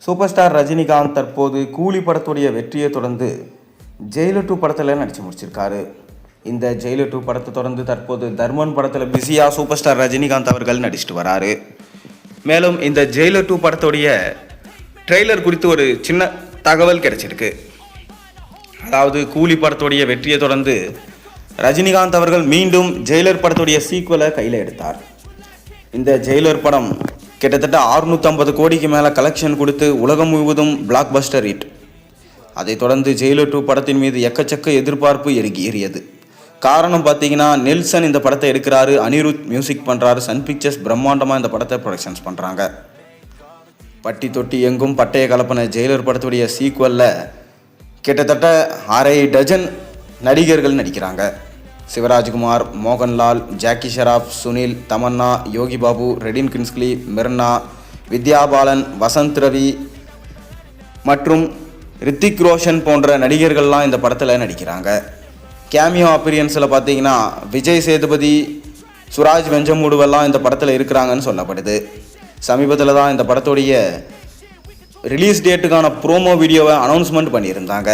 Super star Rajinikanth தற்போது கூலி படத்துடைய வெற்றியை தொடர்ந்து ஜெயிலர் 2 படத்தில் நடித்து முடிச்சிருக்காரு. இந்த ஜெயிலர் 2 படத்தை தொடர்ந்து தற்போது தர்மன் படத்தில் பிஸியாக சூப்பர் ஸ்டார் ரஜினிகாந்த் அவர்கள் நடிச்சிட்டு வராரு. மேலும் இந்த ஜெயிலர் 2 படத்துடைய ட்ரெய்லர் குறித்து ஒரு சின்ன தகவல் கிடைச்சிருக்கு. அதாவது கூலி படத்துடைய வெற்றியை தொடர்ந்து ரஜினிகாந்த் அவர்கள் மீண்டும் ஜெயிலர் படத்துடைய சீக்குவலை கையில் எடுத்தார். இந்த ஜெயிலர் படம் கிட்டத்தட்ட 650 கோடிக்கு மேலே கலெக்ஷன் கொடுத்து உலகம் முழுவதும் பிளாக் பஸ்டர் ஹிட். அதைத் தொடர்ந்து ஜெயிலர் 2 படத்தின் மீது எக்கச்சக்க எதிர்பார்ப்பு ஏறியது. காரணம் பார்த்தீங்கன்னா, நெல்சன் இந்த படத்தை எடுக்கிறாரு, அனிருத் மியூசிக் பண்ணுறாரு, சன் பிக்சர்ஸ் பிரம்மாண்டமாக இந்த படத்தை ப்ரொடக்ஷன்ஸ் பண்ணுறாங்க. பட்டி தொட்டி எங்கும் பட்டைய கலப்பின ஜெயிலர் படத்துடைய சீக்குவலில் கிட்டத்தட்ட 6 டஜன் நடிகர்கள் நடிக்கிறாங்க. சிவராஜ்குமார், மோகன்லால், ஜாக்கி ஷெராப், சுனில், தமன்னா, யோகி பாபு, ரெடின் கின்ஸ்லி, மிர்னா, வித்யா பாலன், வசந்த் ரவி மற்றும் ரித்திக் ரோஷன் போன்ற நடிகர்கள்லாம் இந்த படத்தில் நடிக்கிறாங்க. கேமியோ அப்பியரன்ஸில் பார்த்தீங்கன்னா விஜய் சேதுபதி, சுராஜ் வெஞ்சமூடுவெல்லாம் இந்த படத்தில் இருக்கிறாங்கன்னு சொல்லப்படுது. சமீபத்தில் தான் இந்த படத்துடைய ரிலீஸ் டேட்டுக்கான ப்ரோமோ வீடியோவை அனௌன்ஸ்மெண்ட் பண்ணியிருந்தாங்க.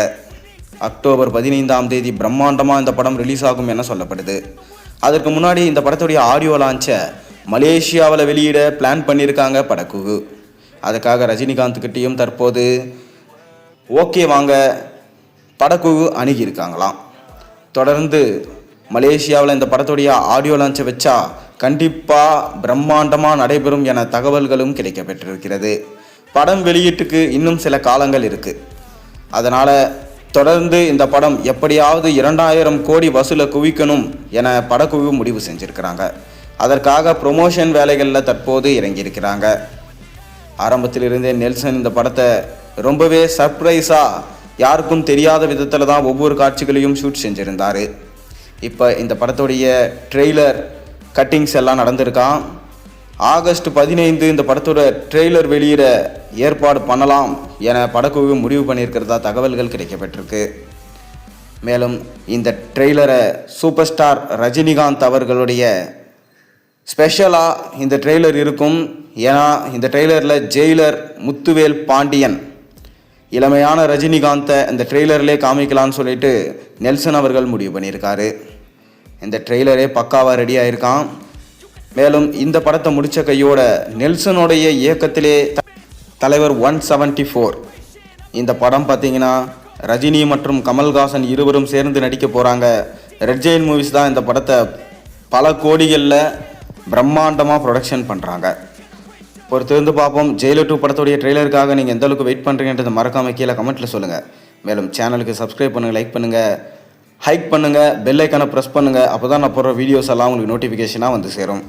அக்டோபர் 15ஆம் தேதி பிரம்மாண்டமாக இந்த படம் ரிலீஸ் ஆகும் என சொல்லப்படுது. அதற்கு முன்னாடி இந்த படத்துடைய ஆடியோ லான்ச்சை மலேசியாவில் வெளியிட பிளான் பண்ணியிருக்காங்க படக்குழு. அதுக்காக ரஜினிகாந்த்கிட்டையும் தற்போது ஓகே வாங்க படக்குழு அணுகியிருக்காங்களாம். தொடர்ந்து மலேசியாவில் இந்த படத்துடைய ஆடியோ லான்ச்சை வச்சா கண்டிப்பாக பிரம்மாண்டமாக நடைபெறும் என தகவல்களும் கிடைக்கப்பெற்றிருக்கிறது. படம் வெளியீட்டுக்கு இன்னும் சில காலங்கள் இருக்குது. அதனால் தொடர்ந்து இந்த படம் எப்படியாவது 2000 கோடி வசூலை குவிக்கணும் என படக்குழு முடிவு செஞ்சுருக்கிறாங்க. அதற்காக ப்ரொமோஷன் வேலைகளில் தற்போது இறங்கியிருக்கிறாங்க. ஆரம்பத்திலிருந்தே நெல்சன் இந்த படத்தை ரொம்பவே சர்ப்ரைஸாக யாருக்கும் தெரியாத விதத்தில் தான் ஒவ்வொரு காட்சிகளையும் ஷூட் செஞ்சுருந்தார். இப்போ இந்த படத்துடைய ட்ரெய்லர் கட்டிங்ஸ் எல்லாம் நடந்திருக்கான். ஆகஸ்ட் 15 இந்த படத்தோட ட்ரெய்லர் வெளியிட ஏற்பாடு பண்ணலாம் என படக்குழு முடிவு பண்ணியிருக்கிறதா தகவல்கள் கிடைக்கப்பட்டிருக்கு. மேலும் இந்த ட்ரெய்லரை சூப்பர் ஸ்டார் ரஜினிகாந்த் அவர்களுடைய ஸ்பெஷலாக இந்த ட்ரெய்லர் இருக்கும். ஏன்னா இந்த ட்ரெய்லரில் ஜெயிலர் முத்துவேல் பாண்டியன் இளமையான ரஜினிகாந்தை இந்த ட்ரெய்லர்லேயே காமிக்கலான்னு சொல்லிட்டு நெல்சன் அவர்கள் முடிவு பண்ணியிருக்காரு. இந்த ட்ரெய்லரே பக்காவாக ரெடி ஆகிருக்கான். மேலும் இந்த படத்தை முடித்த கையோட நெல்சனுடைய இயக்கத்திலே தலைவர் 174 இந்த படம் பார்த்தீங்கன்னா ரஜினி மற்றும் கமல்ஹாசன் இருவரும் சேர்ந்து நடிக்க போகிறாங்க. ரெட் ஜெயின் மூவிஸ் தான் இந்த படத்தை பல கோடிகளில் பிரம்மாண்டமாக ப்ரொடக்ஷன் பண்ணுறாங்க. பொறுத்திருந்து பார்ப்போம். ஜெயிலர் 2 படத்துடைய ட்ரெய்லருக்காக நீங்கள் எந்த அளவுக்கு வெயிட் பண்ணுறீங்கன்றது மறக்காமல் கீழே கமெண்ட்டில் சொல்லுங்கள். மேலும் சேனலுக்கு சப்ஸ்கிரைப் பண்ணுங்கள், லைக் பண்ணுங்கள், ஹைக் பண்ணுங்கள், பெல் ஐக்கானை ப்ரெஸ் பண்ணுங்கள். அப்போ தான் நான் போடுற வீடியோஸ் எல்லாம் உங்களுக்கு நோட்டிஃபிகேஷனாக வந்து சேரும்.